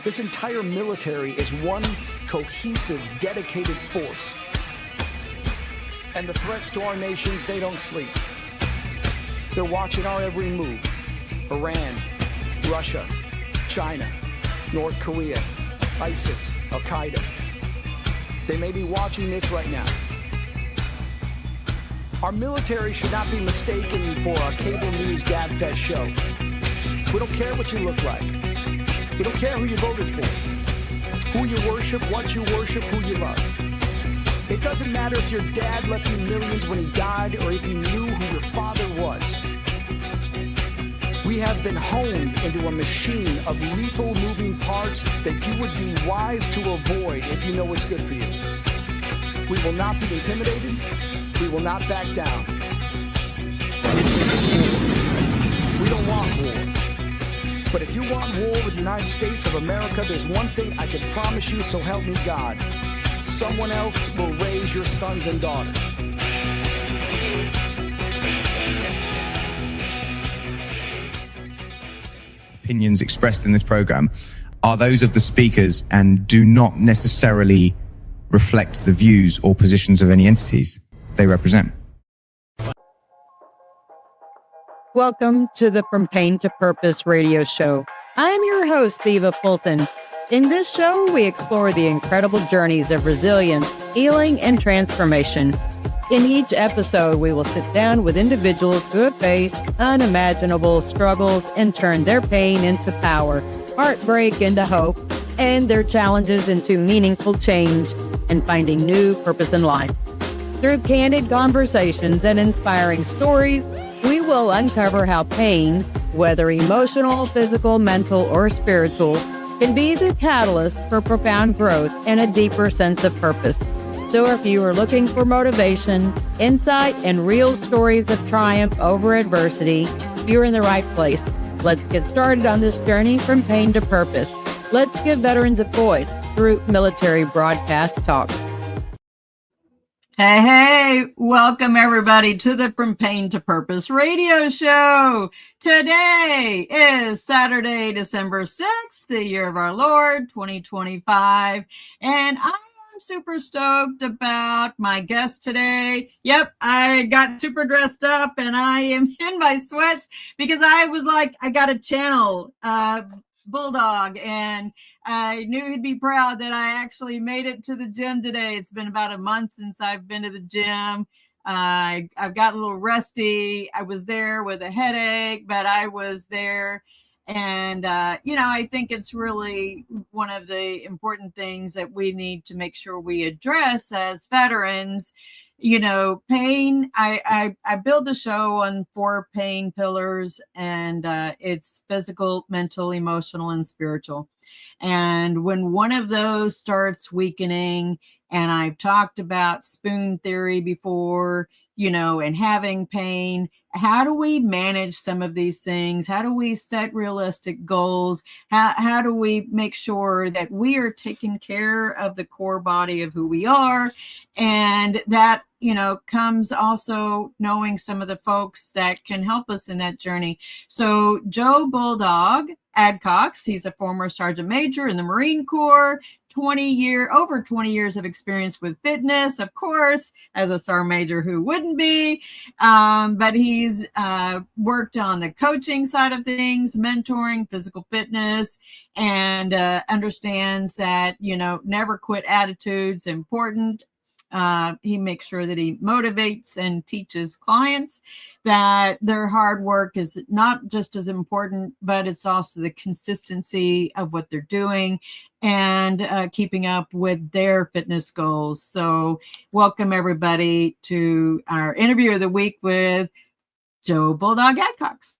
This entire military is one cohesive, dedicated force. And the threats to our nations, they don't sleep. They're watching our every move. Iran, Russia, China, North Korea, ISIS, Al-Qaeda. They may be watching this right now. Our military should not be mistaken for a cable news gabfest show. We don't care what you look like. We don't care who you voted for, who you worship, what you worship, who you love. It doesn't matter if your dad left you millions when he died or if you knew who your father was. We have been honed into a machine of lethal moving parts that you would be wise to avoid if you know what's good for you. We will not be intimidated. We will not back down. We don't want war. But if you want war with the United States of America, there's one thing I can promise you, so help me God. Someone else will raise your sons and daughters. Opinions expressed in this program are those of the speakers and do not necessarily reflect the views or positions of any entities they represent. Welcome to the From Pain to Purpose radio show. I'm your host, Eva Fulton. In this show, we explore the incredible journeys of resilience, healing, and transformation. In each episode, we will sit down with individuals who have faced unimaginable struggles and turned their pain into power, heartbreak into hope, and their challenges into meaningful change and finding new purpose in life. Through candid conversations and inspiring stories, we will uncover how pain, whether emotional, physical, mental, or spiritual, can be the catalyst for profound growth and a deeper sense of purpose. So if you are looking for motivation, insight, and real stories of triumph over adversity, you're in the right place. Let's get started on this journey from pain to purpose. Let's give veterans a voice through Military Broadcast Talk. Hey, welcome everybody to the From Pain to Purpose radio show. Today is Saturday, December 6th, the year of our Lord, 2025. And I am super stoked about my guest today. Yep, I got super dressed up and I am in my sweats because I was like, I got to channel Bulldog, and I knew he'd be proud that I actually made it to the gym today. It's been about a month since I've been to the gym. I've got a little rusty. I was there with a headache, but I was there. And, I think it's really one of the important things that we need to make sure we address as veterans. Pain, I build the show on 4 pain pillars, and it's physical, mental, emotional, and spiritual. And when one of those starts weakening, and I've talked about spoon theory before, and having pain, how do we manage some of these things? How do we set realistic goals? How do we make sure that we are taking care of the core body of who we are? And that, comes also knowing some of the folks that can help us in that journey. So Joe Bulldog Adcox, he's a former sergeant major in the Marine Corps, over 20 years of experience with fitness, of course, as a sergeant major, who wouldn't be? But he's worked on the coaching side of things, mentoring, physical fitness, and understands that, never quit attitude's important. He makes sure that he motivates and teaches clients that their hard work is not just as important, but it's also the consistency of what they're doing and keeping up with their fitness goals. So welcome everybody to our interview of the week with Joe Bulldog Adcox.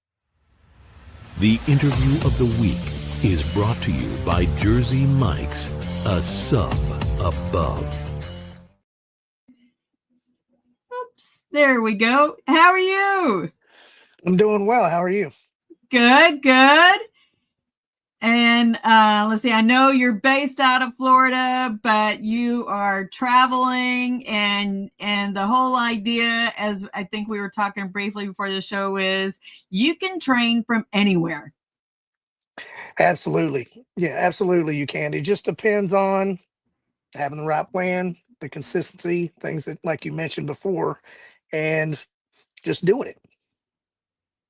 The interview of the week is brought to you by Jersey Mike's, a sub above. There we go. How are you? I'm doing well. How are you? Good. And let's see, I know you're based out of Florida, but you are traveling, and the whole idea, as I think we were talking briefly before the show, is you can train from anywhere. Absolutely. Yeah, absolutely. You can. It just depends on having the right plan, the consistency, things that, like you mentioned before, and just doing it.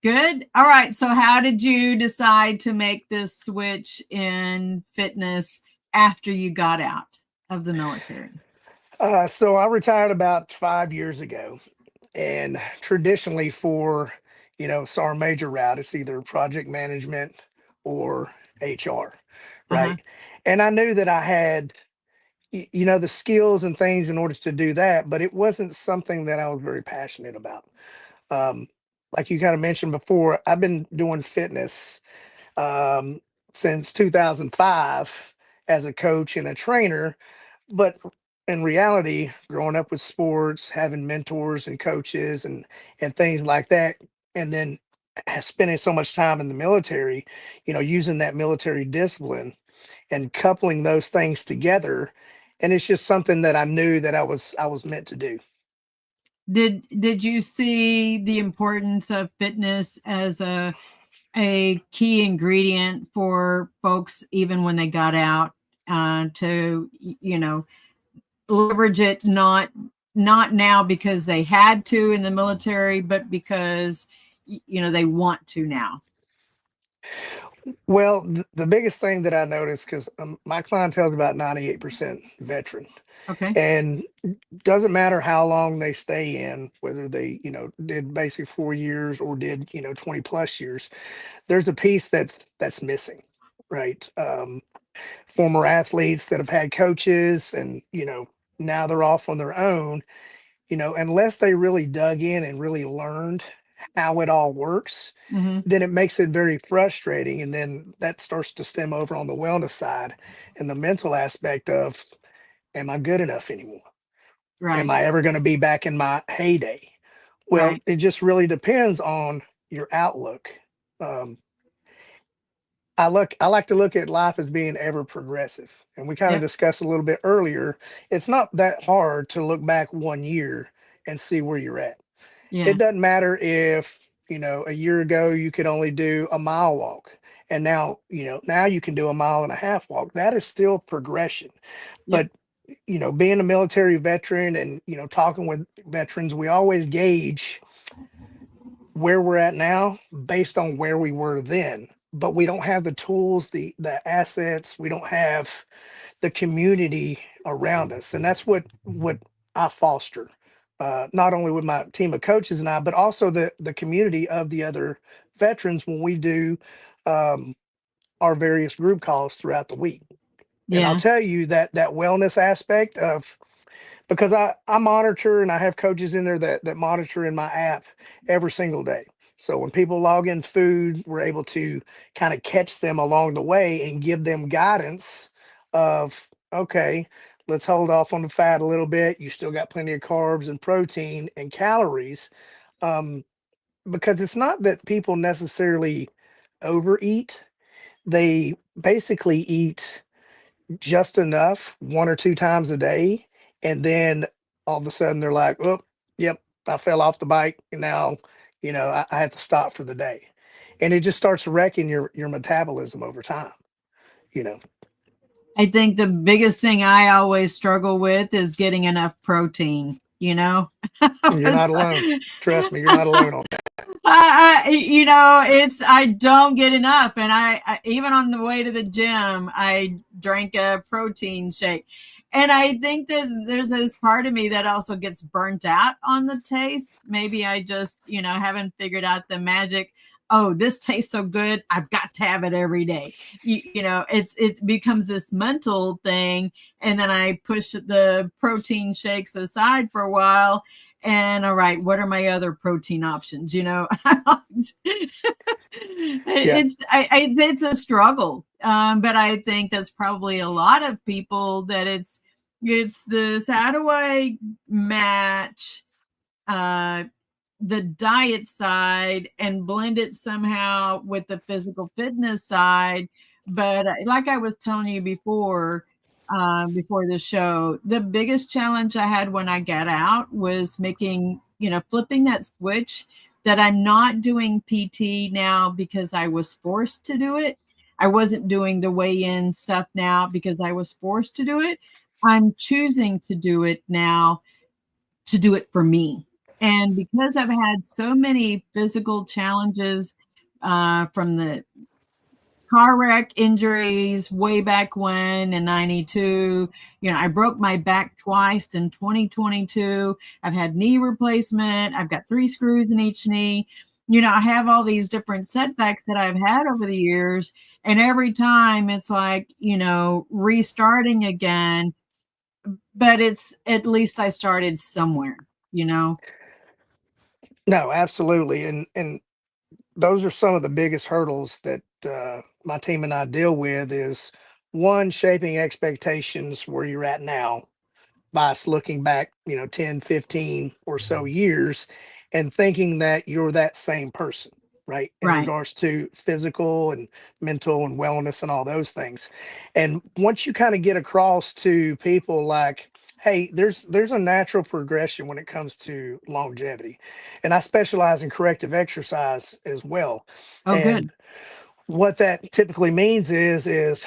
Good. All right. So, how did you decide to make this switch in fitness after you got out of the military? So I retired about 5 years ago, and traditionally so our major route is either project management or HR, Uh-huh. right? And I knew that I had, the skills and things in order to do that, but it wasn't something that I was very passionate about. Um, like you kind of mentioned before, I've been doing fitness um, since 2005 as a coach and a trainer. But in reality, growing up with sports, having mentors and coaches and things like that, and then spending so much time in the military, using that military discipline and coupling those things together, and it's just something that I knew that I was meant to do. Did you see the importance of fitness as a key ingredient for folks even when they got out, to leverage it, not now because they had to in the military, but because they want to now? Well, the biggest thing that I noticed, because my clientele is about 98% veteran, Okay. and doesn't matter how long they stay in, whether they, did basically 4 years or did, 20 plus years, there's a piece that's missing, right? Former athletes that have had coaches and, now they're off on their own, unless they really dug in and really learned how it all works, Hmm. then it makes it very frustrating. And then that starts to stem over on the wellness side and the mental aspect of, am I good enough anymore? Am Right. I ever going to be back in my heyday? Well, Right. it just really depends on your outlook. Um, I like to look at life as being ever progressive. And we kind of Yep. discussed a little bit earlier. It's not that hard to look back 1 year and see where you're at. Yeah. It doesn't matter if, a year ago you could only do a mile walk. And now, now you can do a mile and a half walk. That is still progression. Yep. But, being a military veteran and, talking with veterans, we always gauge where we're at now based on where we were then. But we don't have the tools, the assets, we don't have the community around us. And that's what I foster. Not only with my team of coaches and I, but also the community of the other veterans when we do um, our various group calls throughout the week. And I'll Yeah. tell you that wellness aspect of, because I monitor and I have coaches in there that monitor in my app every single day. So when people log in food, we're able to kind of catch them along the way and give them guidance of, okay, let's hold off on the fat a little bit. You still got plenty of carbs and protein and calories. Um, because it's not that people necessarily overeat. They basically eat just enough 1 or 2 times a day, and then all of a sudden they're like, "Oh, yep, I fell off the bike, and now, I have to stop for the day," and it just starts wrecking your metabolism over time. You know, I think the biggest thing I always struggle with is getting enough protein, you're not alone. Trust me, you're not alone on that. I don't get enough. And I even on the way to the gym, I drank a protein shake. And I think that there's this part of me that also gets burnt out on the taste. Maybe I just, haven't figured out the magic. Oh, this tastes so good. I've got to have it every day. It becomes this mental thing. And then I push the protein shakes aside for a while. And all right, what are my other protein options? Yeah, It's a struggle, but I think that's probably a lot of people that it's this. How do I match uh, the diet side and blend it somehow with the physical fitness side? But like I was telling you before the show, the biggest challenge I had when I got out was flipping that switch that I'm not doing PT now because I was forced to do it. I wasn't doing the weigh-in stuff now because I was forced to do it. I'm choosing to do it now, to do it for me. And because I've had so many physical challenges from the car wreck injuries way back when in 92, I broke my back twice in 2022. I've had knee replacement. I've got 3 screws in each knee. I have all these different setbacks that I've had over the years. And every time it's like, restarting again, but it's at least I started somewhere. No, absolutely. And those are some of the biggest hurdles that my team and I deal with is one, shaping expectations where you're at now by us looking back, 10, 15 or so years and thinking that you're that same person, right? In Right. regards to physical and mental and wellness and all those things. And once you kind of get across to people like, hey, there's a natural progression when it comes to longevity. And I specialize in corrective exercise as well. Oh, And good. what that typically means is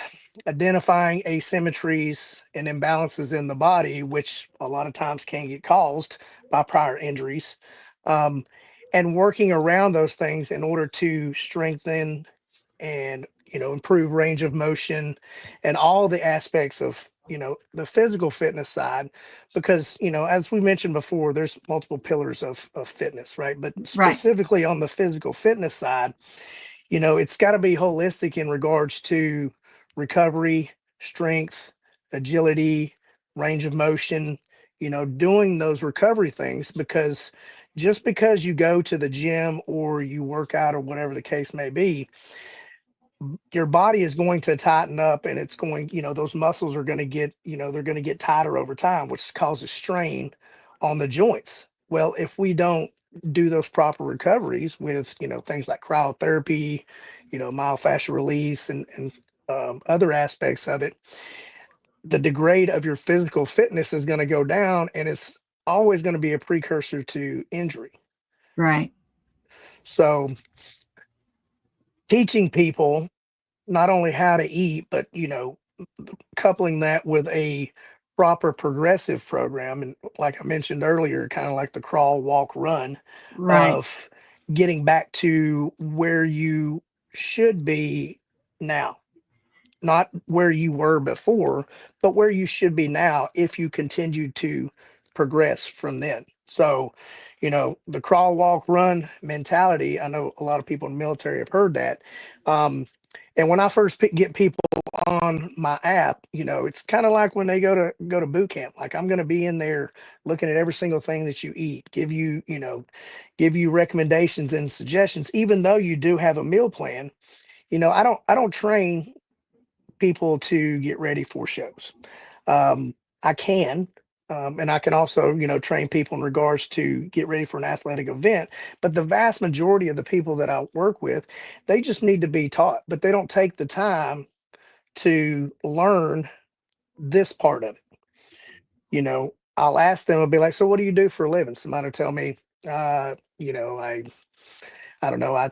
identifying asymmetries and imbalances in the body, which a lot of times can get caused by prior injuries, um, and working around those things in order to strengthen and improve range of motion and all the aspects of the physical fitness side, because as we mentioned before, there's multiple pillars of fitness, right? But Right. specifically on the physical fitness side, it's got to be holistic in regards to recovery, strength, agility, range of motion, doing those recovery things, because just because you go to the gym or you work out or whatever the case may be, your body is going to tighten up and it's going, those muscles are going to get, they're going to get tighter over time, which causes strain on the joints. Well, if we don't do those proper recoveries with, things like cryotherapy, myofascial release and other aspects of it, the degrade of your physical fitness is going to go down and it's always going to be a precursor to injury. Right. So teaching people not only how to eat, but coupling that with a proper progressive program, and like I mentioned earlier, kind of like the crawl, walk, run Right. of getting back to where you should be now, not where you were before, but where you should be now if you continue to progress from then. So, the crawl, walk, run mentality, I know a lot of people in the military have heard that. And when I first get people on my app, it's kind of like when they go to boot camp. Like I'm going to be in there looking at every single thing that you eat, give you recommendations and suggestions, even though you do have a meal plan. I don't train people to get ready for shows. I can, and I can also, train people in regards to get ready for an athletic event. But the vast majority of the people that I work with, they just need to be taught, but they don't take the time to learn this part of it. I'll ask them, I'll be like, so what do you do for a living? Somebody will tell me, I don't know, I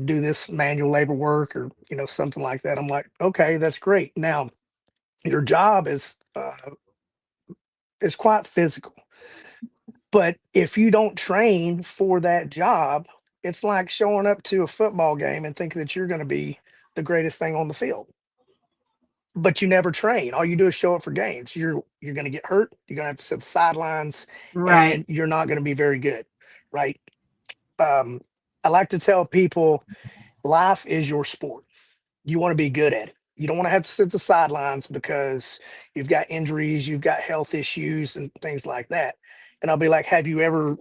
do this manual labor work or, something like that. I'm like, okay, that's great. Now, your job is quite physical. But if you don't train for that job, it's like showing up to a football game and thinking that you're going to be the greatest thing on the field. But you never train. All you do is show up for games. You're going to get hurt. You're going to have to sit the sidelines, Right. and you're not going to be very good, right? Um, I like to tell people, life is your sport. You want to be good at it. You don't want to have to sit the sidelines because you've got injuries, you've got health issues and things like that. And I'll be like, have you ever,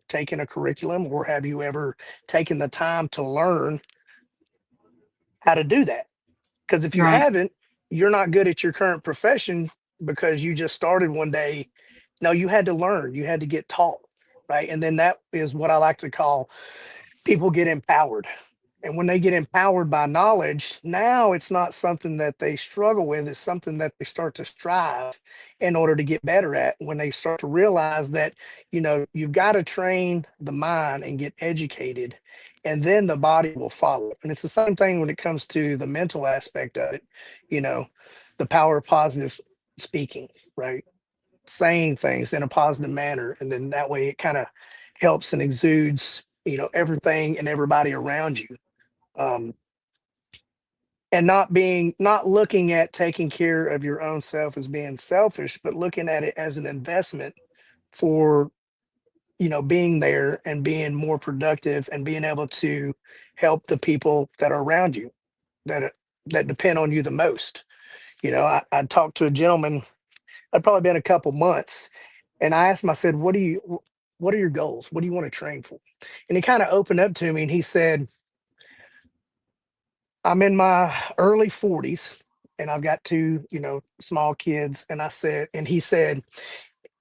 taken a curriculum, or have you ever taken the time to learn how to do that? Because if you Right. haven't, you're not good at your current profession because you just started one day. No, you had to learn, you had to get taught, right? And then that is what I like to call people get empowered. And when they get empowered by knowledge, now it's not something that they struggle with, it's something that they start to strive in order to get better at, when they start to realize that, you've got to train the mind and get educated and then the body will follow. And it's the same thing when it comes to the mental aspect of it, you know, the power of positive speaking, right? Saying things in a positive manner. And then that way it kind of helps and exudes, you know, everything and everybody around you. Um, and not looking at taking care of your own self as being selfish, but looking at it as an investment for, you know, being there and being more productive and being able to help the people that are around you that depend on you the most. You know, I talked to a gentleman, I'd probably been a couple months, and I asked him, I said, what are your goals? What do you want to train for? And he kind of opened up to me and he said, I'm in my early 40s and I've got two, you know, small kids. And he said,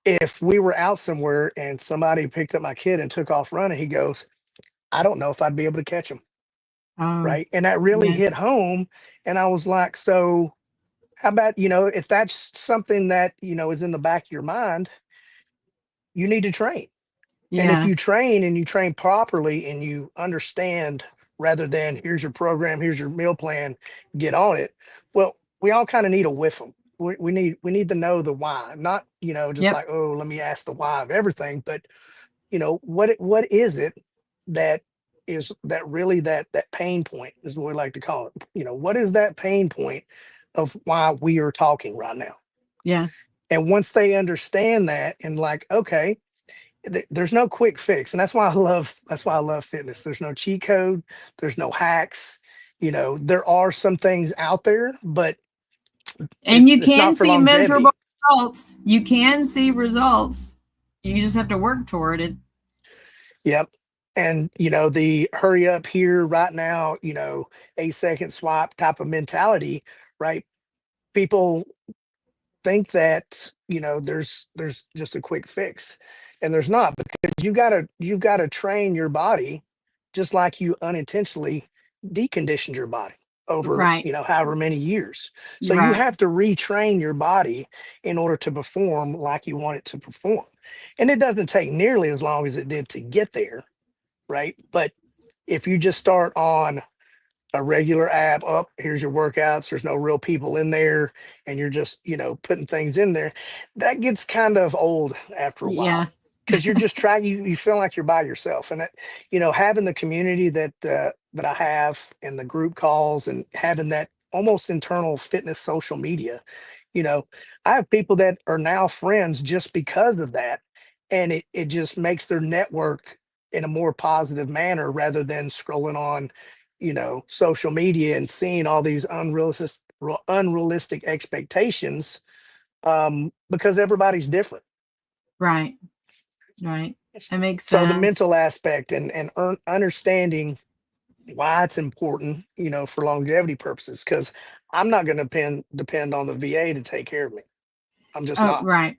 if we were out somewhere and somebody picked up my kid and took off running, he goes, I don't know if I'd be able to catch him. Oh, Right. And that really yeah. hit home. And I was like, so how about, you know, if that's something that, you know, is in the back of your mind, you need to train. And if Yeah. you train and you train properly and you understand rather than here's your program, here's your meal plan, get on it. Well, we all kind of need a whiff them. We need to know the why, not, you know, just Yep. like, oh, let me ask the why of everything, but you know, what is it that is that really that pain point is what we like to call it. You know, what is that pain point of why we are talking right now? Yeah. And once they understand that and like, okay, there's no quick fix, and that's why I love fitness. There's no cheat code, there's no hacks. You know, there are some things out there, but And you it's can not for see measurable longevity. results. You can see results. You just have to work toward it. Yep. And you know, the hurry up here right now, you know, 8 second swap type of mentality, right? People think that, you know, there's just a quick fix. And there's not, because you've got to train your body just like you unintentionally deconditioned your body over, Right. you know, however many years. So you Right. have to retrain your body in order to perform like you want it to perform. And it doesn't take nearly as long as it did to get there, right? But if you just start on a regular app, up, here's your workouts, there's no real people in there, and you're just, you know, putting things in there, that gets kind of old after a Yeah. while. Because you're just trying, you feel like you're by yourself, and that, you know, having the community that I have, and the group calls, and having that almost internal fitness social media, you know, I have people that are now friends just because of that, and it just makes their network in a more positive manner rather than scrolling on, you know, social media and seeing all these unrealistic expectations, because everybody's different. Right. Right. That makes So the sense. mental aspect and understanding why it's important, you know, for longevity purposes, because I'm not going to depend on the VA to take care of me. I'm just Oh, not. right.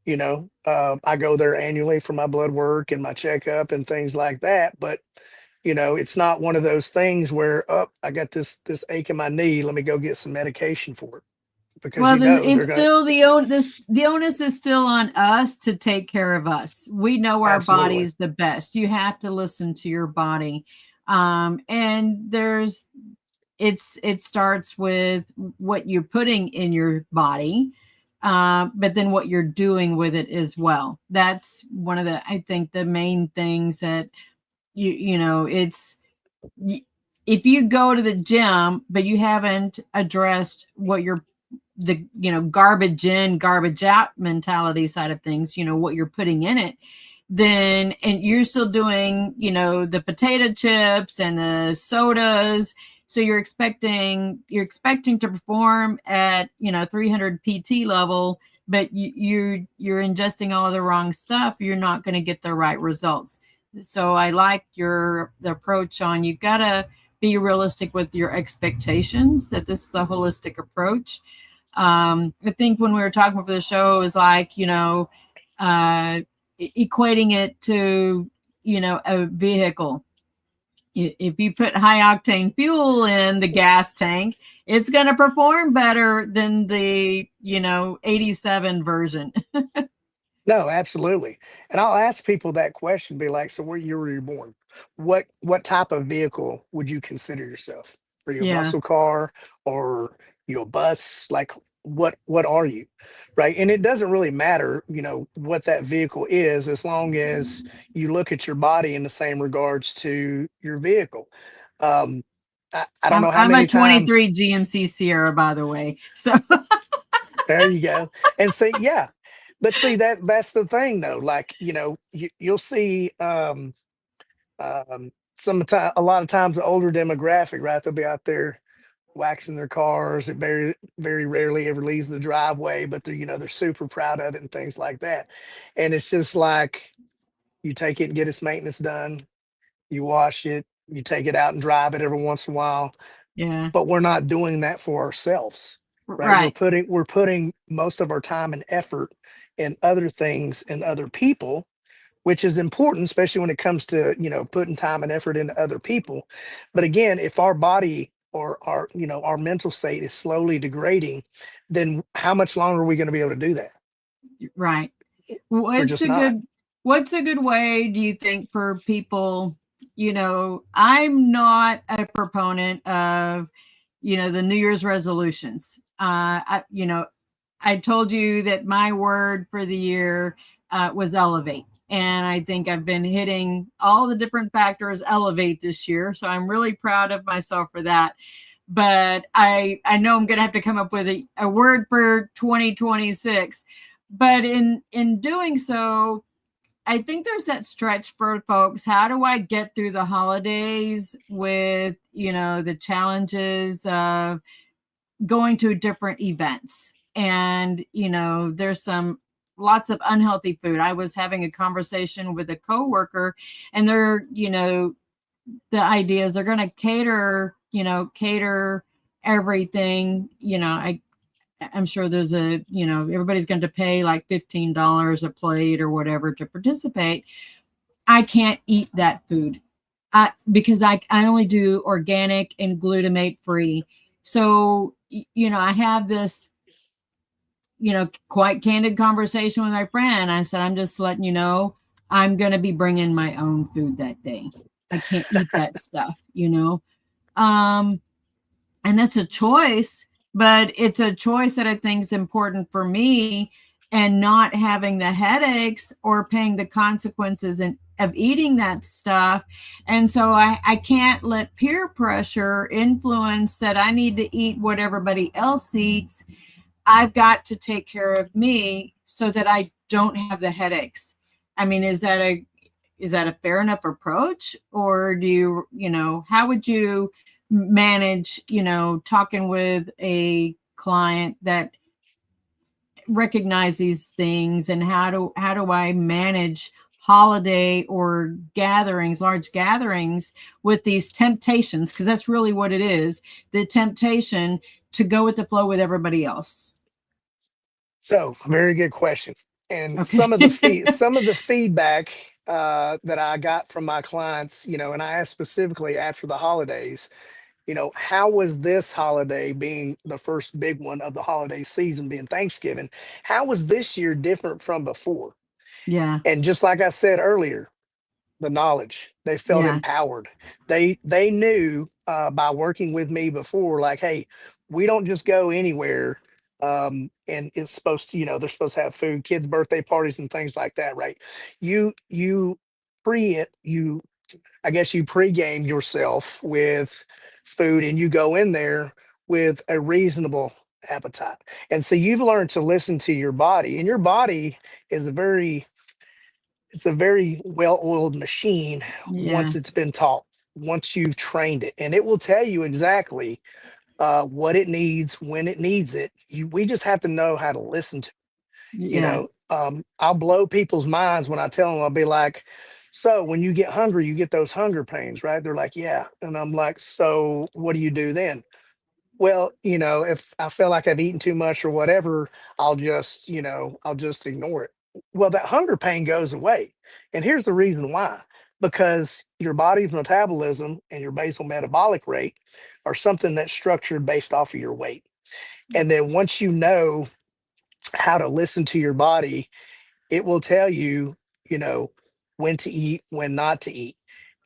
You know, I go there annually for my blood work and my checkup and things like that, but you know, it's not one of those things where, oh, I got this ache in my knee, let me go get some medication for it, because Well, you know they're it's gonna. still the onus is still on us to take care of us. We know our Absolutely. bodies the best. You have to listen to your body. And it starts with what you're putting in your body, but then what you're doing with it as well. That's one of the, I think, the main things that you know, it's if you go to the gym but you haven't addressed what you're the garbage in garbage out mentality side of things, what you're putting in it, then and you're still doing the potato chips and the sodas, so you're expecting to perform at 300 pt level, but you're ingesting all of the wrong stuff, you're not going to get the right results. So I like the approach on, you've got to be realistic with your expectations that this is a holistic approach. I think when we were talking for the show, it was like, equating it to, a vehicle. If you put high octane fuel in the gas tank, it's going to perform better than the, 87 version. No, absolutely. And I'll ask people that question, be like, so where you were you born? what type of vehicle would you consider yourself? Are you a Yeah. muscle car, or you a bus? Like, what are you? Right. And it doesn't really matter, what that vehicle is, as long as you look at your body in the same regards to your vehicle. Um, I don't know how I'm a many times. 23 GMC Sierra, by the way. So There you go. And see, yeah. But see, that's the thing though. Like, you'll see a lot of times the older demographic, right? They'll be out there waxing their cars. It very, very rarely ever leaves the driveway, but they're super proud of it and things like that. And it's just like, you take it and get its maintenance done, you wash it, you take it out and drive it every once in a while. yeah, But we're not doing that for ourselves, right? we're right. putting we're putting most of our time and effort in other things and other people, which is important, especially when it comes to putting time and effort into other people. But again, if our body, or our mental state is slowly degrading, then how much longer are we going to be able to do that? Right. We're What's just a not. good way, do you think, for people? I'm not a proponent of, the New Year's resolutions. I told you that my word for the year was elevate. And I think I've been hitting all the different factors elevate this year. So I'm really proud of myself for that. But I know I'm going to have to come up with a word for 2026. But in doing so, I think there's that stretch for folks. How do I get through the holidays with, the challenges of going to different events? And, there's lots of unhealthy food. I was having a conversation with a coworker, and the idea is they're going to cater everything. I'm sure there's everybody's going to pay like $15 a plate or whatever to participate. I can't eat that food because I only do organic and glutamate free. So, I have this, quite candid conversation with my friend. I said, I'm just letting you know, I'm going to be bringing my own food that day. I can't eat that stuff, Um, and that's a choice, but it's a choice that I think is important for me, and not having the headaches or paying the consequences of eating that stuff. And so I can't let peer pressure influence that I need to eat what everybody else eats. I've got to take care of me so that I don't have the headaches. I mean, is that a fair enough approach? Or do how would you manage, talking with a client that recognize these things, and how do I manage holiday or large gatherings, with these temptations? Because that's really what it is, the temptation to go with the flow with everybody else. So, very good question. And Okay. some of the feedback that I got from my clients, and I asked specifically after the holidays, how was this holiday, being the first big one of the holiday season, being Thanksgiving, how was this year different from before? Yeah. And just like I said earlier, the knowledge, they felt Yeah. empowered. They knew by working with me before, like, hey, we don't just go anywhere. And it's supposed to, they're supposed to have food, kids' birthday parties and things like that, right? You pre it, you I guess you pregame yourself with food, and you go in there with a reasonable appetite. And so you've learned to listen to your body, and your body is it's a very well-oiled machine Yeah. once it's been taught, once you've trained it, and it will tell you exactly what it needs when it needs it. We just have to know how to listen to Yeah. I'll blow people's minds when I tell them. I'll be like, so when you get hungry, you get those hunger pains, right? They're like, yeah. And I'm like, so what do you do then? Well, if I feel like I've eaten too much or whatever, I'll just ignore it. Well, that hunger pain goes away. And here's the reason why: because your body's metabolism and your basal metabolic rate are something that's structured based off of your weight. And then once you know how to listen to your body, it will tell you, you know, when to eat, when not to eat.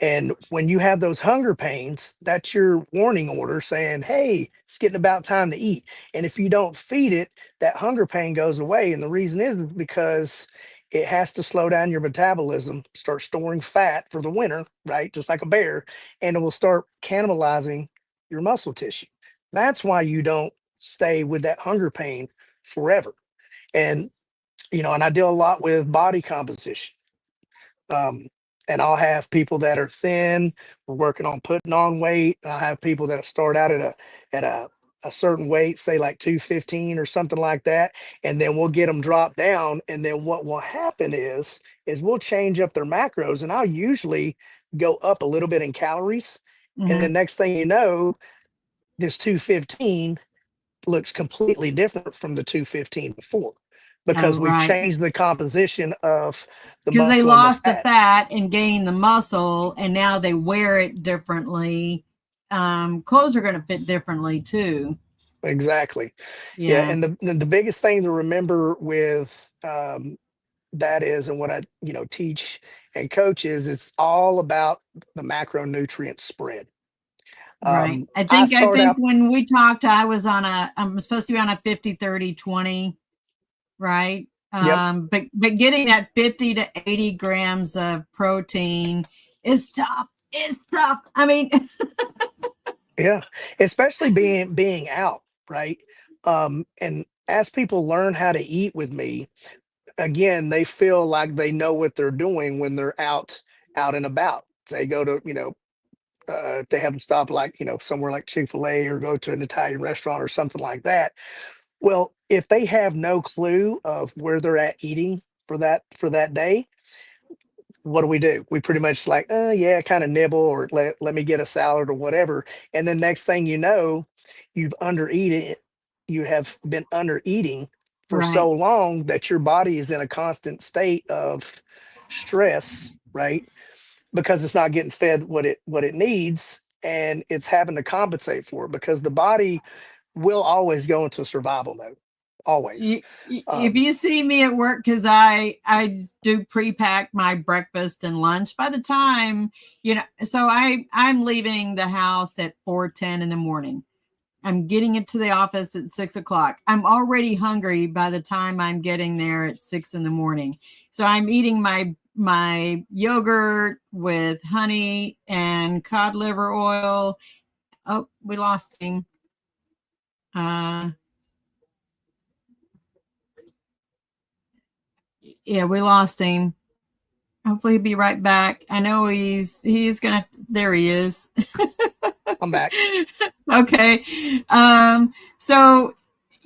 And when you have those hunger pains, that's your warning order saying, hey, it's getting about time to eat. And if you don't feed it, that hunger pain goes away. And the reason is because it has to slow down your metabolism, start storing fat for the winter, right? Just like a bear, and it will start cannibalizing your muscle tissue. That's why you don't stay with that hunger pain forever. And, and I deal a lot with body composition. Um, and I'll have people that are thin, we're working on putting on weight. I have people that start out at a certain weight, say like 215 or something like that, and then we'll get them dropped down. And then what will happen is we'll change up their macros, and I'll usually go up a little bit in calories. And Mhm. the next thing you know, this 215 looks completely different from the 215 before Oh, because we've right. changed the composition of the Because they muscle and the lost the fat. fat and gained the muscle, and now they wear it differently. Clothes are going to fit differently too. Exactly. Yeah. Yeah, And the biggest thing to remember with that is, and what I, teach and coach is, it's all about the macronutrient spread. right. I I think I start think out, when we talked, I'm supposed to be on a 50-30-20, right? yep. But getting that 50 to 80 grams of protein is tough. It's tough. I mean, Yeah. Especially being out, right? And as people learn how to eat with me, again, they feel like they know what they're doing when they're out and about. They go to, they have to stop like, somewhere like Chick-fil-A or go to an Italian restaurant or something like that. Well, if they have no clue of where they're at eating for that day, what do? We pretty much like, yeah, kind of nibble or let me get a salad or whatever. And then next thing you know, you've undereaten you have been under eating for right. so long that your body is in a constant state of stress, right? Because it's not getting fed what it needs, and it's having to compensate for it because the body will always go into survival mode. Always. If Um, you see me at work, because I do pre-pack my breakfast and lunch by the time, so I'm leaving the house at 4:10 in the morning. I'm getting it to the office at 6 o'clock. I'm already hungry by the time I'm getting there at 6 in the morning. So I'm eating my yogurt with honey and cod liver oil. Oh, we lost him. Uh, yeah, we lost him. Hopefully he'll be right back. I know he's gonna. There he is. I'm back. Okay. So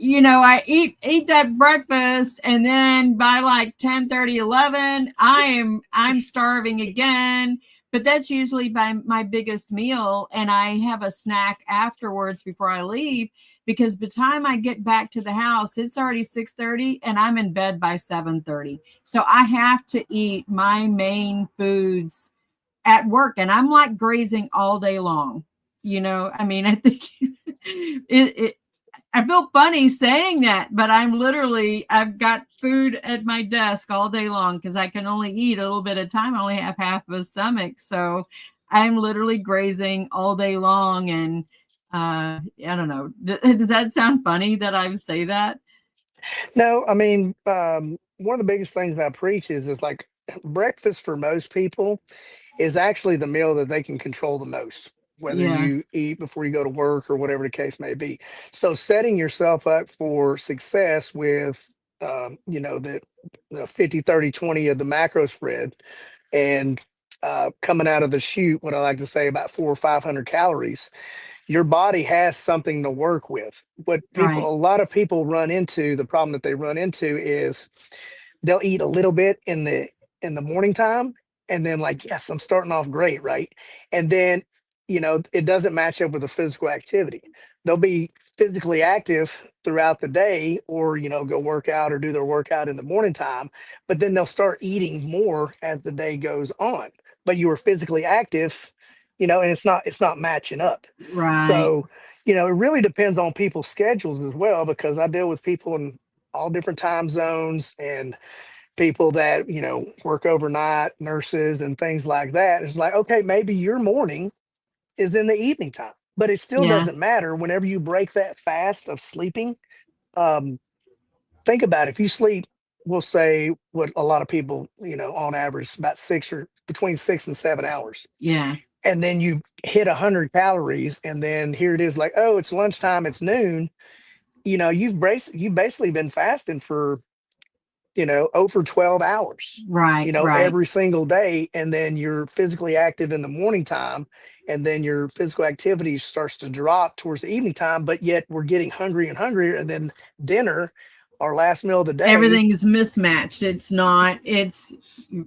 I eat that breakfast, and then by like 10:30, 11, I'm starving again. But that's usually by my biggest meal, and I have a snack afterwards before I leave, because by the time I get back to the house, it's already 6:30 and I'm in bed by 7:30. So I have to eat my main foods at work, and I'm like grazing all day long. I mean, I think it I feel funny saying that, but I've got food at my desk all day long because I can only eat a little bit at a time. I only have half of a stomach. So I'm literally grazing all day long. And I don't know. Does that sound funny that I say that? No, I mean, one of the biggest things I preach is like breakfast for most people is actually the meal that they can control the most, whether Yeah, you eat before you go to work or whatever the case may be. So setting yourself up for success with, the 50-30-20 of the macro spread, and coming out of the chute, what I like to say, about 400 or 500 calories, your body has something to work with. A right. lot of people run into, the problem that they run into is they'll eat a little bit in the morning time, and then like, yes, I'm starting off great, right? And then it doesn't match up with the physical activity. They'll be physically active throughout the day, or go work out or do their workout in the morning time, but then they'll start eating more as the day goes on. But you were physically active, and it's not matching up. Right. So it really depends on people's schedules as well, because I deal with people in all different time zones, and people that, work overnight, nurses and things like that. It's like, okay, maybe your morning is in the evening time, but it still Yeah. doesn't matter. Whenever you break that fast of sleeping, um, think about it. If you sleep, we'll say what a lot of people, on average, about between 6 and 7 hours. Yeah. And then you hit 100 calories, and then here it is like, oh, it's lunchtime, it's noon. You've basically been fasting for, over 12 hours, Right. every single day. And then you're physically active in the morning time. And then your physical activity starts to drop towards the evening time. But yet we're getting hungry and hungrier. And then dinner, our last meal of the day. Everything is mismatched. It's right. It's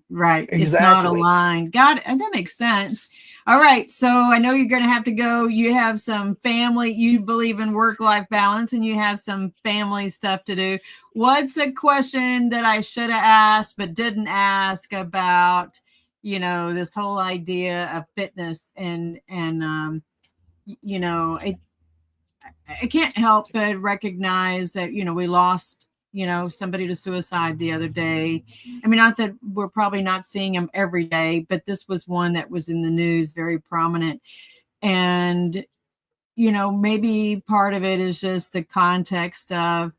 not Exactly. aligned. Got it. And that makes sense. All right. So I know you're going to have to go. You have some family, you believe in work-life balance, and you have some family stuff to do. What's a question that I should have asked but didn't ask about, this whole idea of fitness and I can't help but recognize that, we lost, somebody to suicide the other day. I mean, not that we're probably not seeing them every day, but this was one that was in the news, very prominent. And, maybe part of it is just the context of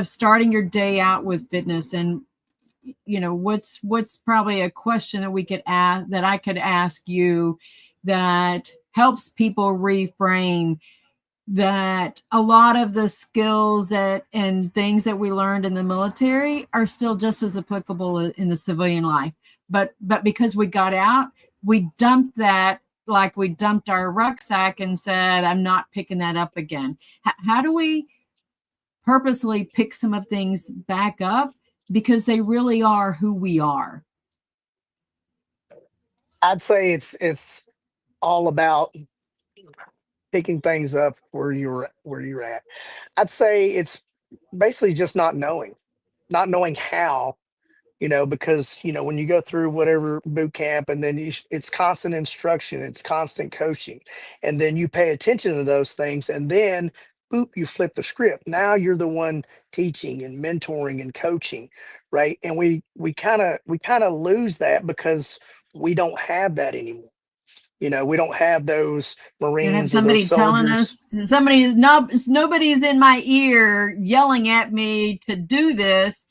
starting your day out with fitness. And, what's probably a question that we could ask, that I could ask you, that helps people reframe that a lot of the skills and things that we learned in the military are still just as applicable in the civilian life. But because we got out, we dumped that, like we dumped our rucksack and said, I'm not picking that up again. How do we purposely pick some of things back up, because they really are who we are? I'd say it's all about picking things up where you're at. I'd say it's basically just not knowing how, because when you go through whatever boot camp, and then it's constant instruction, it's constant coaching, and then you pay attention to those things, and then boop, you flip the script. Now you're the one teaching and mentoring and coaching, right? And we kind of lose that because we don't have that anymore. We don't have those And have Marines or those somebody telling soldiers. us, nobody's in my ear yelling at me to do this,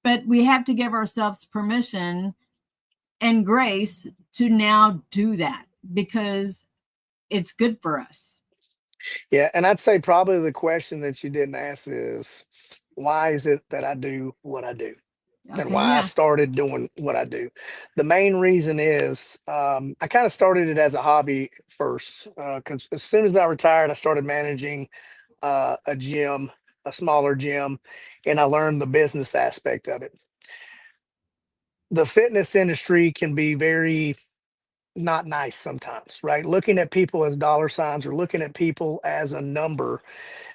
but we have to give ourselves permission and grace to now do that because it's good for us. Yeah, and I'd say probably the question that you didn't ask is, why is it that I do what I do, and Okay, why I yeah. started doing what I do? The main reason is, I kind of started it as a hobby first, because as soon as I retired, I started managing a gym, a smaller gym, and I learned the business aspect of it. The fitness industry can be very not nice sometimes, right? Looking at people as dollar signs or looking at people as a number,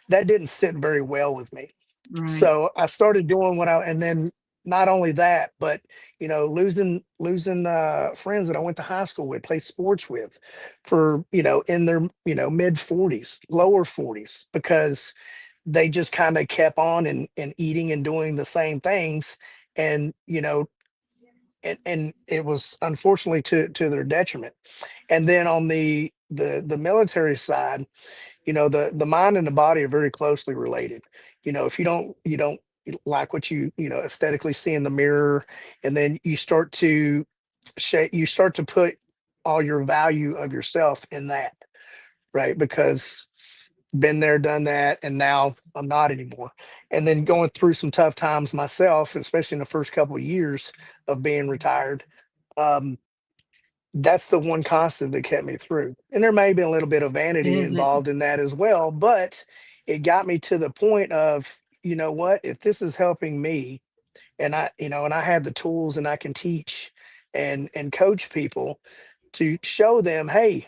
that didn't sit very well with me. Right. So I started doing and then not only that, but losing friends that I went to high school with, play sports with, for in their mid 40s, lower 40s, because they just kind of kept on and eating and doing the same things, and and it was unfortunately to their detriment. And then on the military side, the mind and the body are very closely related. If you don't like what aesthetically see in the mirror, and then you start to put all your value of yourself in that, right? Because been there, done that, and now I'm not anymore. And then going through some tough times myself, especially in the first couple of years of being retired. um that's the one constant that kept me through. And there may have been a little bit of vanity Is it? involved in that as well, but it got me to the point of, what, if this is helping me, and I have the tools, and I can teach and coach people to show them, hey,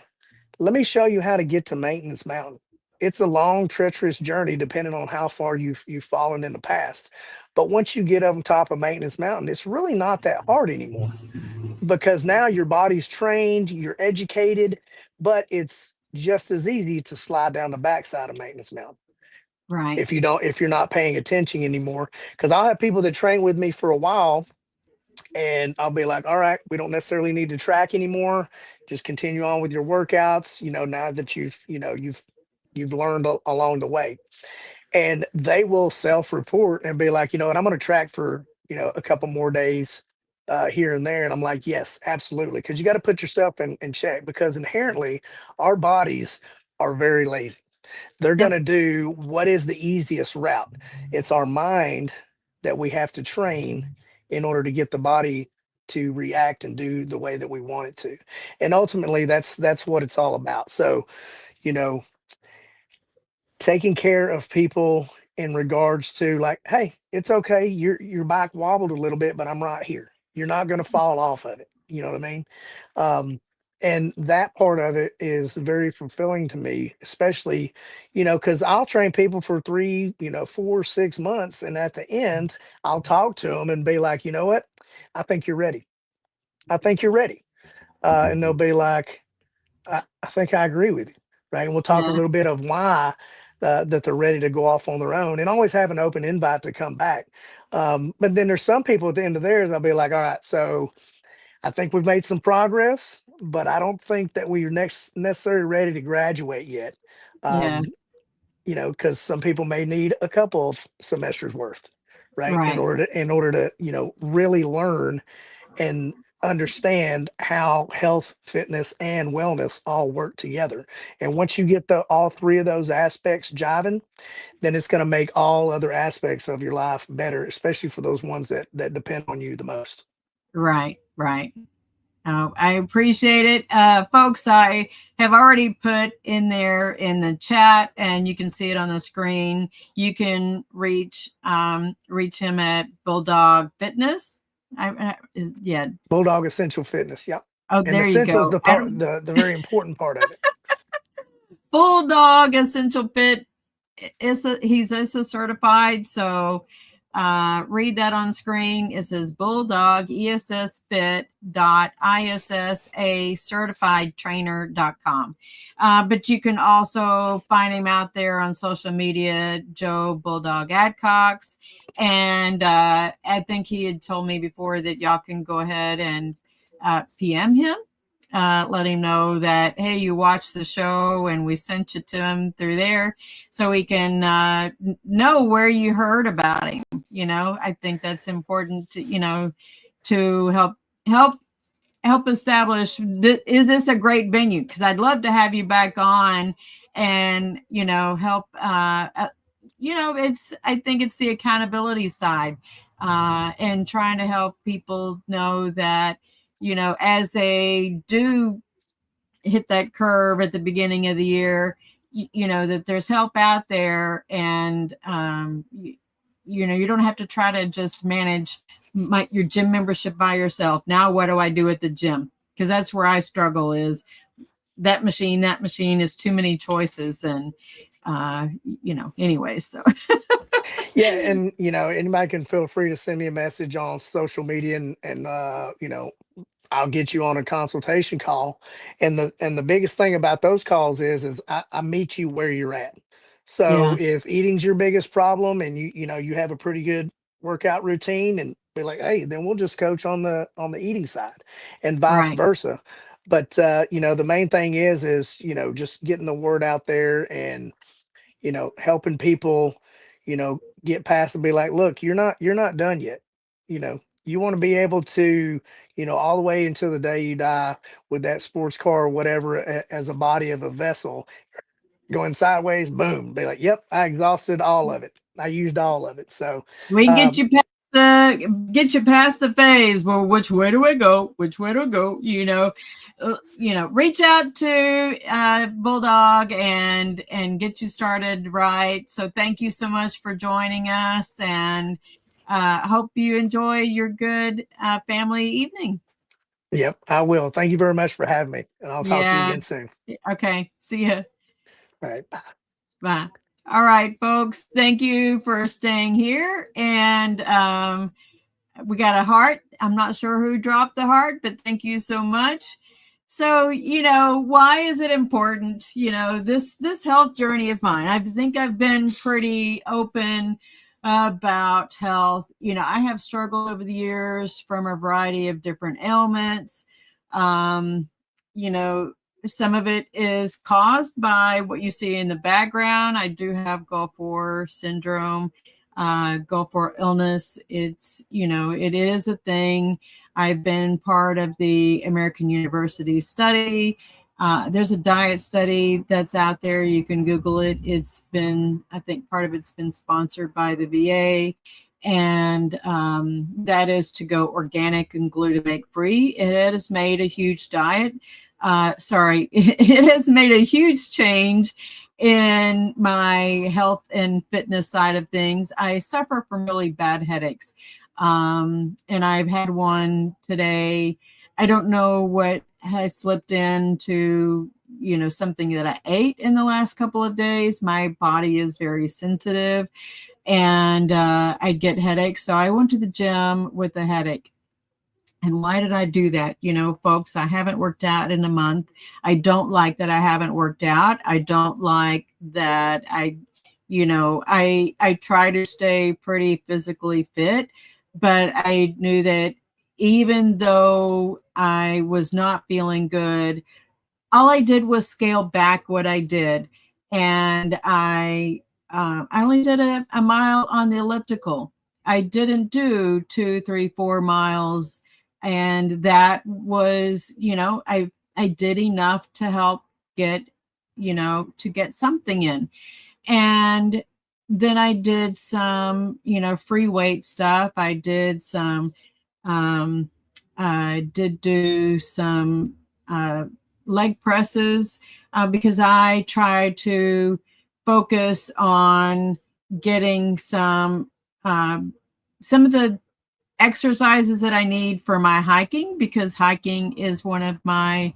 let me show you how to get to Maintenance Mountain. It's a long, treacherous journey depending on how far you've fallen in the past. But once you get up on top of Maintenance Mountain, it's really not that hard anymore, because now your body's trained, you're educated, but it's just as easy to slide down the backside of Maintenance Mountain. Right. if you're not paying attention anymore. Because I'll have people that train with me for a while, and I'll be like, all right, we don't necessarily need to track anymore. Just continue on with your workouts, now that you've learned along the way. And they will self-report and be like, you know what, I'm going to track for, a couple more days here and there. And I'm like, yes, absolutely. Because you got to put yourself in check, because inherently our bodies are very lazy. They're going Yep. to do what is the easiest route. It's our mind that we have to train in order to get the body to react and do the way that we want it to. And ultimately that's what it's all about. So, you know, taking care of people in regards to, like, hey, it's okay, your bike wobbled a little bit, but I'm right here. You're not going to fall off of it. You know what I mean? And that part of it is very fulfilling to me, especially, because I'll train people for 3, 4, 6 months, and at the end I'll talk to them and be like, you know what, I think you're ready. I think you're ready. And they'll be like, I think I agree with you, right? And we'll talk a Yeah. little bit of why that they're ready to go off on their own, and always have an open invite to come back. But then there's some people at the end of theirs, I'll be like, all right, so I think we've made some progress, but I don't think that we're next necessarily ready to graduate yet. Yeah. Because some people may need a couple of semesters worth, right? In Right. order to, really learn and understand how health, fitness, and wellness all work together. And once you get all three of those aspects jiving, then it's going to make all other aspects of your life better, especially for those ones that depend on you the most. Right. Right. I appreciate it. Folks, I have already put in there in the chat, and you can see it on the screen. You can reach him at Bulldog Fitness. Yeah. Bulldog Essential Fitness. Yep. Oh, And there you essential is go. the part, the very important part of it. Bulldog Essential Fit. He's ISA certified, so read that on screen. It says Bulldog ESS Fit .issa certified trainer.com. But you can also find him out there on social media, Joe Bulldog Adcox. And I think he had told me before that y'all can go ahead and PM him. Let him know that, hey, you watched the show and we sent you to him through there, so he can know where you heard about him. I think that's important to, to help establish, is this a great venue? Because I'd love to have you back on and, help. I think it's the accountability side and trying to help people know that, as they do hit that curve at the beginning of the year, that there's help out there, and you don't have to try to just manage your gym membership by yourself. Now what do I do at the gym? Because that's where I struggle, is that machine is too many choices, and anyways, so Yeah, and anybody can feel free to send me a message on social media, and I'll get you on a consultation call. And the biggest thing about those calls is I meet you where you're at. So yeah, if eating's your biggest problem, and you have a pretty good workout routine, and be like, hey, then we'll just coach on the eating side, and vice right, versa. But the main thing is just getting the word out there, and helping people, get past and be like, look, you're not done yet. You want to be able to, all the way until the day you die, with that sports car or whatever, as a body of a vessel going sideways, boom, be like, yep, I exhausted all of it. I used all of it. So, we can um, get you past the phase. Well, which way do I go? Which way do I go? Reach out to Bulldog and get you started right. So thank you so much for joining us, and hope you enjoy your good family evening. yep, I will. Thank you very much for having me, and I'll talk to you Yeah. again soon. Okay. See ya. All right. Bye. Bye. All right, folks. Thank you for staying here. And we got a heart. I'm not sure who dropped the heart, but thank you so much. So, why is it important? This health journey of mine. I think I've been pretty open about health. I have struggled over the years from a variety of different ailments. Um, some of it is caused by what you see in the background. I do have Gulf War syndrome, Gulf War illness. It is a thing. I've been part of the American University study. There's a diet study that's out there. You can Google it. I think part of it's been sponsored by the VA. And that is to go organic and glutamate free. It has made a huge it has made a huge change in my health and fitness side of things. I suffer from really bad headaches. And I've had one today. I don't know what has slipped into, something that I ate in the last couple of days. My body is very sensitive and I get headaches. So I went to the gym with a headache. And why did I do that? Folks, I haven't worked out in a month. I don't like that I haven't worked out. I don't like that I try to stay pretty physically fit, but I knew that even though I was not feeling good, all I did was scale back what I did. And I only did a mile on the elliptical. I didn't do 2, 3, 4 miles. And that was, I did enough to help get something in. And then I did some, free weight stuff. I did some, I did do some leg presses because I tried to focus on getting some of the exercises that I need for my hiking, because hiking is one of my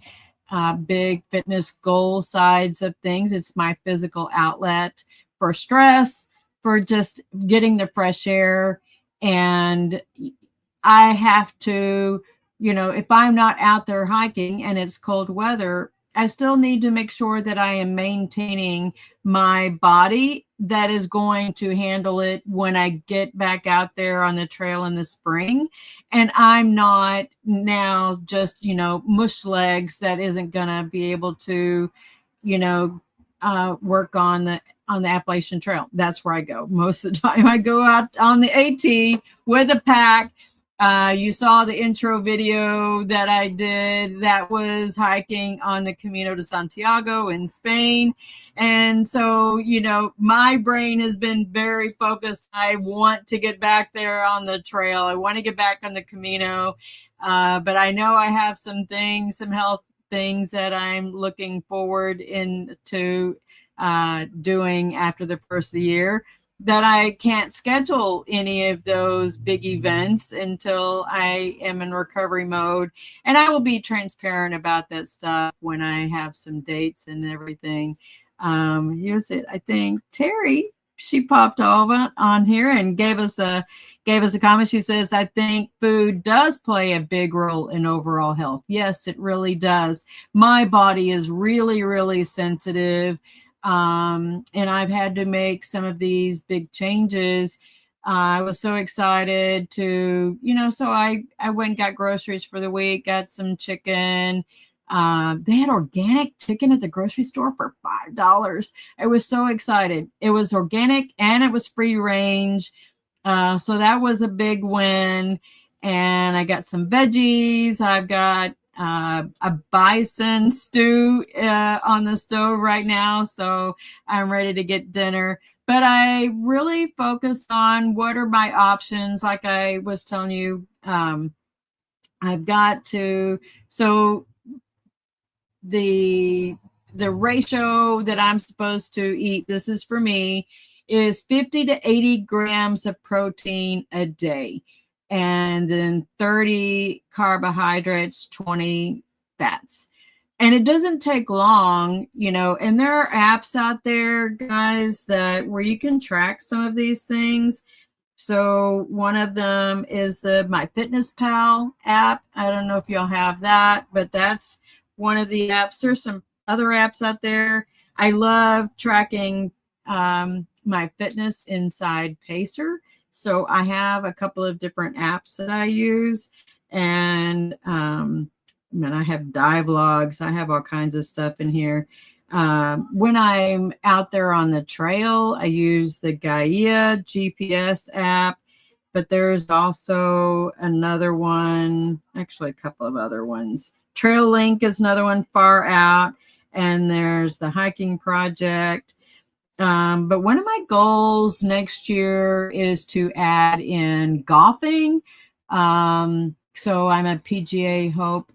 big fitness goal sides of things. It's my physical outlet for stress, for just getting the fresh air. And I have to, if I'm not out there hiking and it's cold weather, I still need to make sure that I am maintaining my body that is going to handle it when I get back out there on the trail in the spring. And I'm not now just, mush legs that isn't going to be able to, work on the Appalachian Trail. That's where I go. Most of the time I go out on the AT with a pack. You saw the intro video that I did. That was hiking on the Camino de Santiago in Spain. And so, my brain has been very focused. I want to get back there on the trail. I want to get back on the Camino. But I know I have some health things that I'm looking forward into doing after the first of the year, that I can't schedule any of those big events until I am in recovery mode. And I will be transparent about that stuff when I have some dates and everything. Here's it. I think Terry, she popped over on here and gave us a comment. She says, I think food does play a big role in overall health. Yes, it really does. My body is really, really sensitive. And I've had to make some of these big changes. I was so excited to, so I went and got groceries for the week, got some chicken. They had organic chicken at the grocery store for $5. I was so excited. It was organic and it was free range. So that was a big win. And I got some veggies. I've got a bison stew on the stove right now, so I'm ready to get dinner. But I really focused on what are my options. Like I was telling you, I've got to, so the ratio that I'm supposed to eat, this is for me, is 50 to 80 grams of protein a day. And then 30 carbohydrates, 20 fats. And it doesn't take long, and there are apps out there, guys, that where you can track some of these things. So one of them is the MyFitnessPal app. I don't know if you'll have that, but that's one of the apps. There's some other apps out there. I love tracking my fitness inside Pacer. So I have a couple of different apps that I use, and I have dive logs. I have all kinds of stuff in here. When I'm out there on the trail, I use the Gaia GPS app, but there's also another one, actually a couple of other ones. Trail Link is another one far out, and there's the Hiking Project. But one of my goals next year is to add in golfing. So I'm a PGA Hope.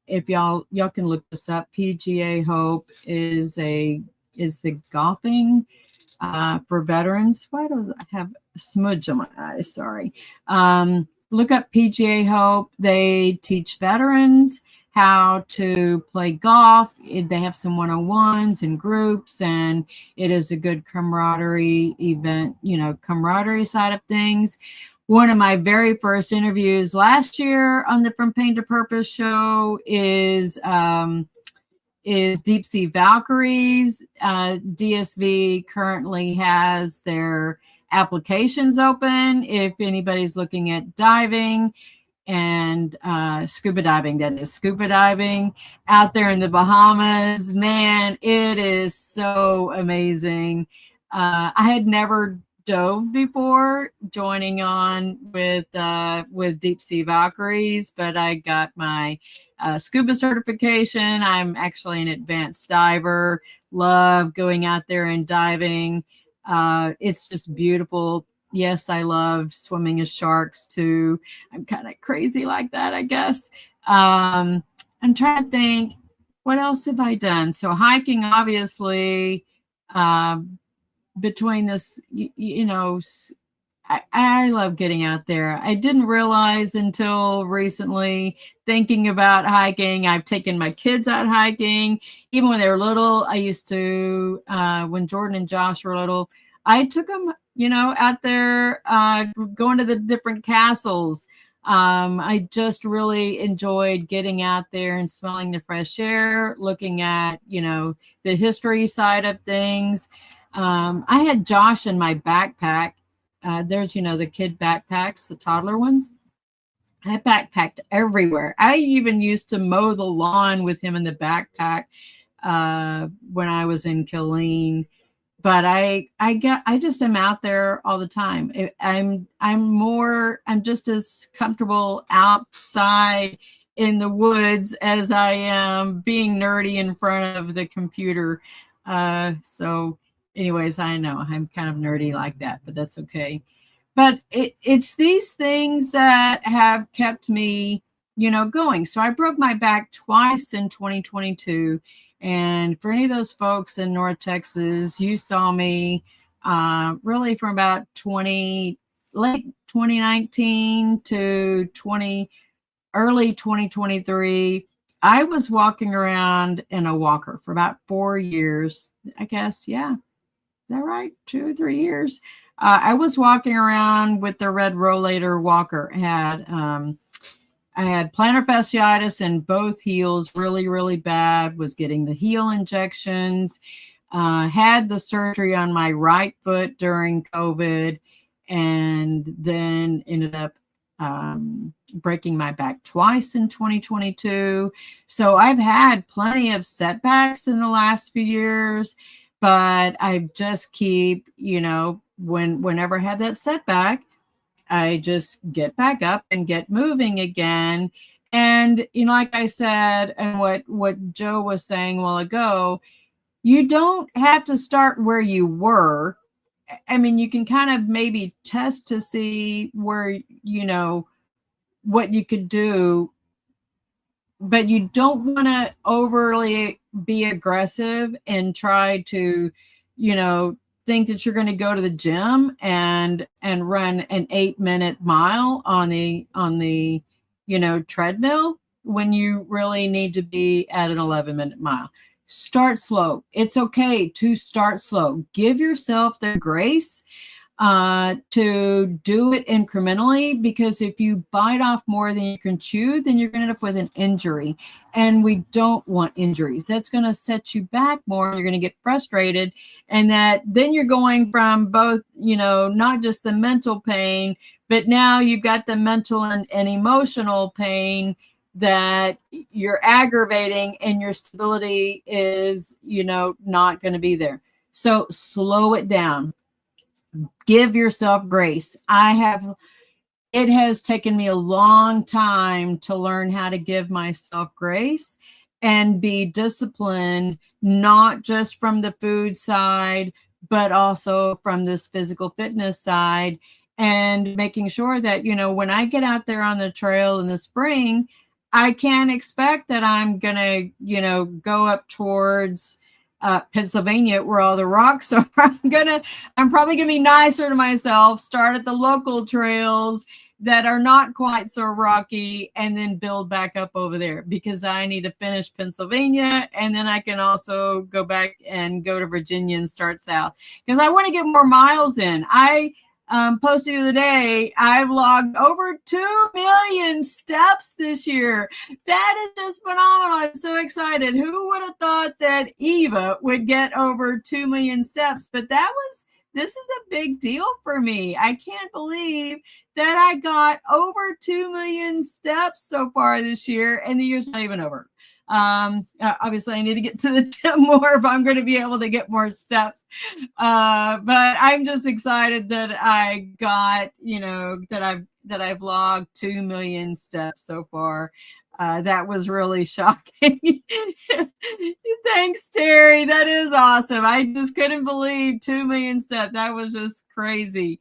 If y'all can look this up, PGA Hope is the golfing for veterans. Why do I have a smudge on my eyes? Sorry. Look up PGA Hope. They teach veterans how to play golf. They have some one-on-ones and groups, and it is a good camaraderie event, camaraderie side of things. One of my very first interviews last year on the From Pain to Purpose show is Deep Sea Valkyries. DSV currently has their applications open if anybody's looking at diving and scuba diving. That is scuba diving out there in the Bahamas. Man, it is so amazing. I had never dove before joining on with Deep Sea Valkyries, but I got my scuba certification. I'm actually an advanced diver. Love going out there and diving. It's just beautiful. Yes, I love swimming with sharks too. I'm kind of crazy like that, I guess. I'm trying to think, what else have I done? So hiking, obviously, between this, I love getting out there. I didn't realize until recently, thinking about hiking, I've taken my kids out hiking. Even when they were little, I used to, when Jordan and Josh were little, I took them, out there, going to the different castles. I just really enjoyed getting out there and smelling the fresh air, looking at, the history side of things. I had Josh in my backpack. There's, the kid backpacks, the toddler ones. I backpacked everywhere. I even used to mow the lawn with him in the backpack when I was in Killeen. But I just am out there all the time. I'm just as comfortable outside in the woods as I am being nerdy in front of the computer. So anyways, I know I'm kind of nerdy like that, but that's okay. But it's these things that have kept me, going. So I broke my back twice in 2022. And for any of those folks in North Texas, you saw me really from about late 2019 to early 2023. I was walking around in a walker for about 4 years, I guess. Yeah, is that right? 2 or 3 years. I was walking around with the red rollator walker. I had plantar fasciitis in both heels, really, really bad, was getting the heel injections, had the surgery on my right foot during COVID, and then ended up breaking my back twice in 2022. So I've had plenty of setbacks in the last few years, but I just keep, whenever I have that setback, I just get back up and get moving again. And, like I said, and what Joe was saying a while ago, you don't have to start where you were. I mean, you can kind of maybe test to see where, what you could do, but you don't want to overly be aggressive and try to, think that you're going to go to the gym and run an 8-minute mile on the treadmill when you really need to be at an 11-minute mile. Start slow. It's okay to start slow. Give yourself the grace. to do it incrementally, because if you bite off more than you can chew, then you're going to end up with an injury. And we don't want injuries. That's going to set you back more. You're going to get frustrated. And that then you're going from both, not just the mental pain, but now you've got the mental and emotional pain that you're aggravating, and your stability is, not going to be there. So slow it down. Give yourself grace. It has taken me a long time to learn how to give myself grace and be disciplined, not just from the food side, but also from this physical fitness side, and making sure that, when I get out there on the trail in the spring, I can't expect that I'm going to, go up towards Pennsylvania, where all the rocks are. I'm probably gonna be nicer to myself, start at the local trails that are not quite so rocky, and then build back up over there, because I need to finish Pennsylvania, and then I can also go back and go to Virginia and start south, because I want to get more miles in. I posted the other day, I've logged over 2 million steps this year. That is just phenomenal. I'm so excited. Who would have thought that Eva would get over 2 million steps? But this is a big deal for me. I can't believe that I got over 2 million steps so far this year, and the year's not even over. Obviously I need to get to the gym more if I'm going to be able to get more steps. But I'm just excited that I got, that I've logged 2 million steps so far. That was really shocking. Thanks, Terry. That is awesome. I just couldn't believe 2 million steps. That was just crazy.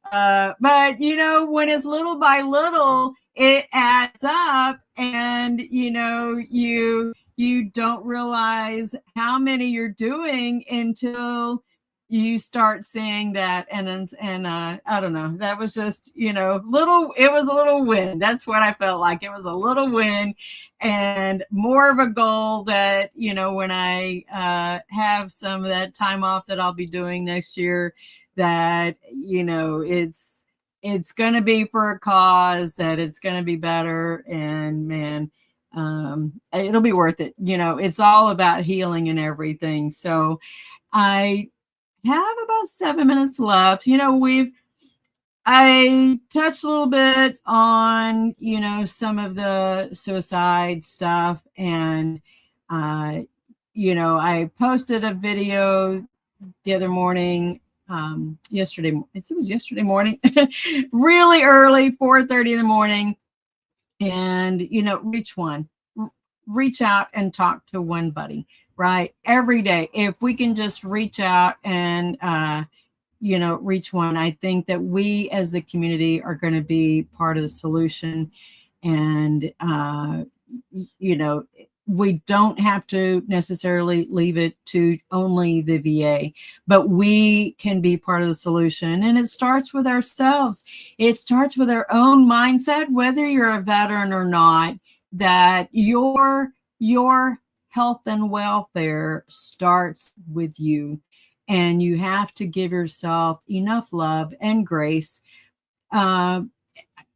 But when it's little by little, it adds up, and you don't realize how many you're doing until you start seeing that. And I don't know, that was just, it was a little win. That's what I felt like. It was a little win, and more of a goal that, when I have some of that time off that I'll be doing next year, that, it's going to be for a cause, that it's going to be better, and man, it'll be worth it. It's all about healing and everything. So I have about 7 minutes left. I touched a little bit on, some of the suicide stuff, and, I posted a video the other morning, yesterday, I think it was yesterday morning, really early, 4:30 in the morning. And, reach out and talk to one buddy, right? Every day. If we can just reach out and, reach one, I think that we as the community are going to be part of the solution. And, we don't have to necessarily leave it to only the VA, but we can be part of the solution. And it starts with ourselves. It starts with our own mindset, whether you're a veteran or not, that your health and welfare starts with you. And you have to give yourself enough love and grace.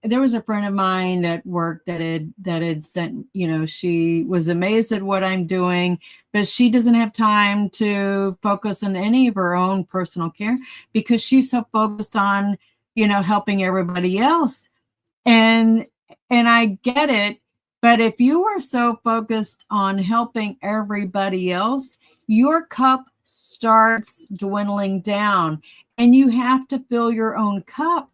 There was a friend of mine at work that had sent, she was amazed at what I'm doing, but she doesn't have time to focus on any of her own personal care, because she's so focused on, helping everybody else. And I get it. But if you are so focused on helping everybody else, your cup starts dwindling down, and you have to fill your own cup.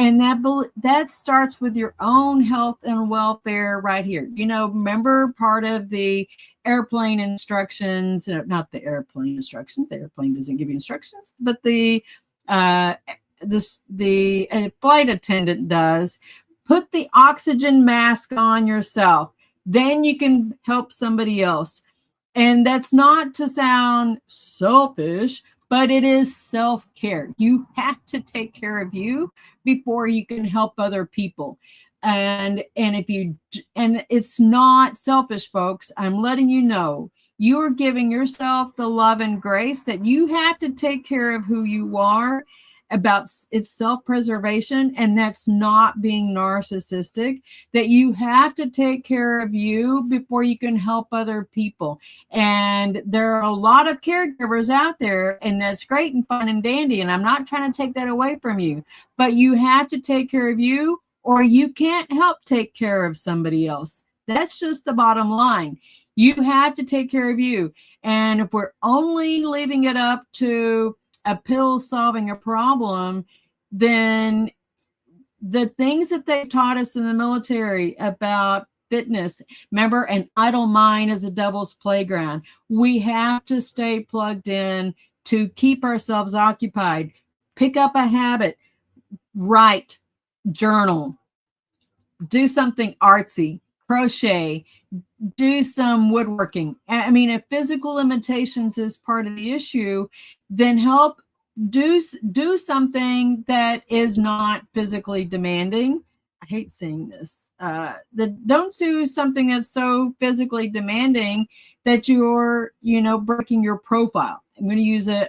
And that starts with your own health and welfare right here. Remember part of the airplane instructions, not the airplane instructions, the airplane doesn't give you instructions, but the flight attendant does. Put the oxygen mask on yourself. Then you can help somebody else. And that's not to sound selfish, but it is self-care. You have to take care of you before you can help other people. And it's not selfish, folks. I'm letting you know, you are giving yourself the love and grace that you have to take care of who you are. about its self-preservation, and that's not being narcissistic, that you have to take care of you before you can help other people. And there are a lot of caregivers out there, and that's great and fun and dandy, and I'm not trying to take that away from you, but you have to take care of you, or you can't help take care of somebody else. That's just the bottom line. You have to take care of you. And if we're only leaving it up to a pill solving a problem, then the things that they taught us in the military about fitness, remember, an idle mind is a devil's playground. We have to stay plugged in to keep ourselves occupied. Pick up a habit, write, journal, do something artsy, crochet, do some woodworking. I mean, if physical limitations is part of the issue, then help do something that is not physically demanding. I hate saying this. Don't do something that's so physically demanding that you're, breaking your profile. I'm going to use a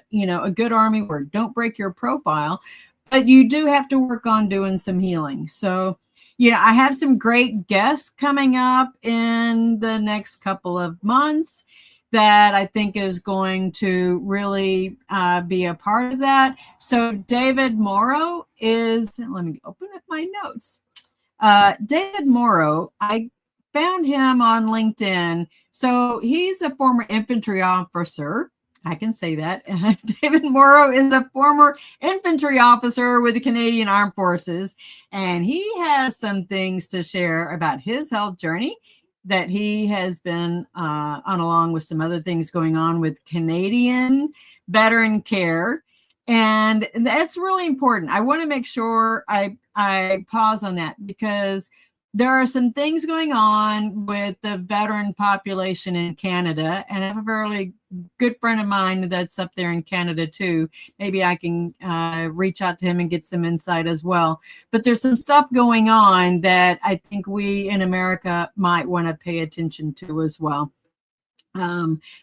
good Army word. Don't break your profile, but you do have to work on doing some healing. So, I have some great guests coming up in the next couple of months that I think is going to really be a part of that. So David Morrow let me open up my notes. David Morrow, I found him on LinkedIn. So he's a former infantry officer. I can say that. David Morrow is a former infantry officer with the Canadian Armed Forces, and he has some things to share about his health journey that he has been on, along with some other things going on with Canadian veteran care. And that's really important. I want to make sure I pause on that, because there are some things going on with the veteran population in Canada, and I have a very good friend of mine that's up there in Canada too. Maybe I can reach out to him and get some insight as well. But there's some stuff going on that I think we in America might want to pay attention to as well.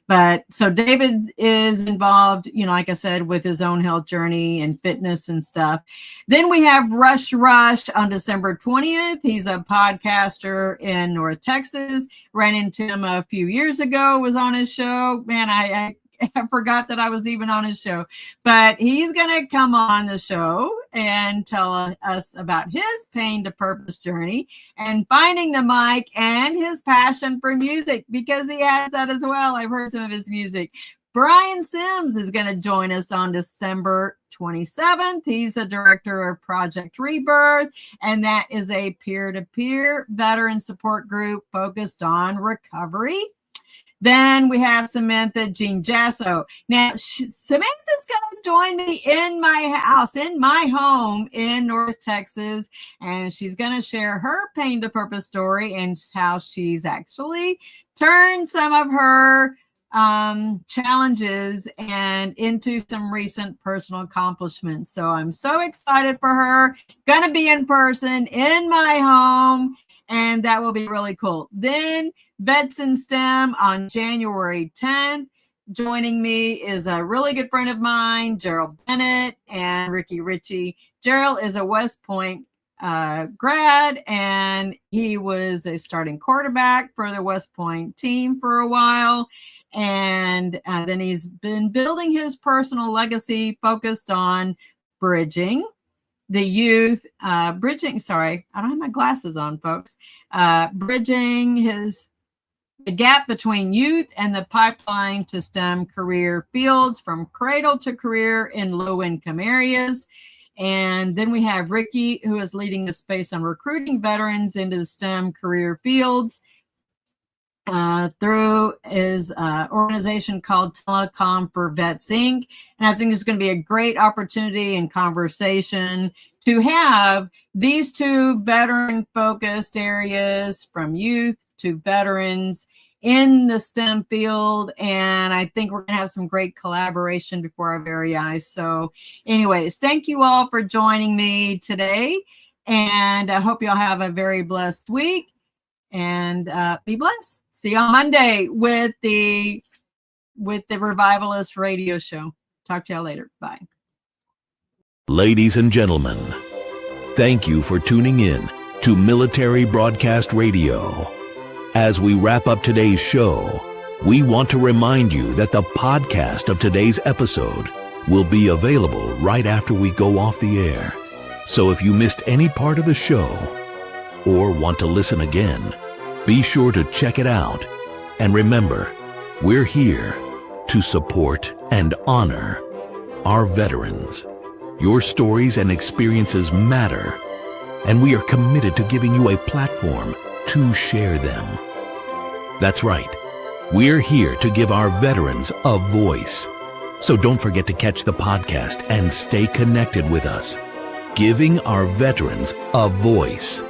But so David is involved, like I said, with his own health journey and fitness and stuff. Then we have Rush on December 20th. He's a podcaster in North Texas. Ran into him a few years ago, was on his show. Man, I forgot that I was even on his show, but he's going to come on the show and tell us about his pain to purpose journey and finding the mic and his passion for music, because he has that as well. I've heard some of his music. Brian Sims is going to join us on December 27th. He's the director of Project Rebirth, and that is a peer-to-peer veteran support group focused on recovery. Then we have Samantha Jean Jasso. Now, Samantha's going to join me in my house, in my home in North Texas, and she's going to share her pain to purpose story and how she's actually turned some of her challenges and into some recent personal accomplishments. So I'm so excited for her. Going to be in person in my home, and that will be really cool. Then Vets in STEM on January 10th. Joining me is a really good friend of mine, Gerald Bennett and Ricky Ritchie. Gerald is a West Point grad, and he was a starting quarterback for the West Point team for a while. And then he's been building his personal legacy focused on bridging the youth, bridging the gap between youth and the pipeline to STEM career fields from cradle to career in low-income areas. And then we have Ricky, who is leading the space on recruiting veterans into the STEM career fields through his organization called Telecom for Vets Inc. And I think there's going to be a great opportunity and conversation to have these two veteran-focused areas, from youth to veterans, in the STEM field. And I think we're going to have some great collaboration before our very eyes. So anyways, thank you all for joining me today. And I hope you all have a very blessed week. And be blessed. See you on Monday with the Revivalist radio show. Talk to y'all later. Bye. Ladies and gentlemen, thank you for tuning in to Military Broadcast Radio. As we wrap up today's show, we want to remind you that the podcast of today's episode will be available right after we go off the air. So if you missed any part of the show or want to listen again, be sure to check it out. And remember, we're here to support and honor our veterans. Your stories and experiences matter, and we are committed to giving you a platform to share them. That's right. We're here to give our veterans a voice. So don't forget to catch the podcast and stay connected with us. Giving our veterans a voice.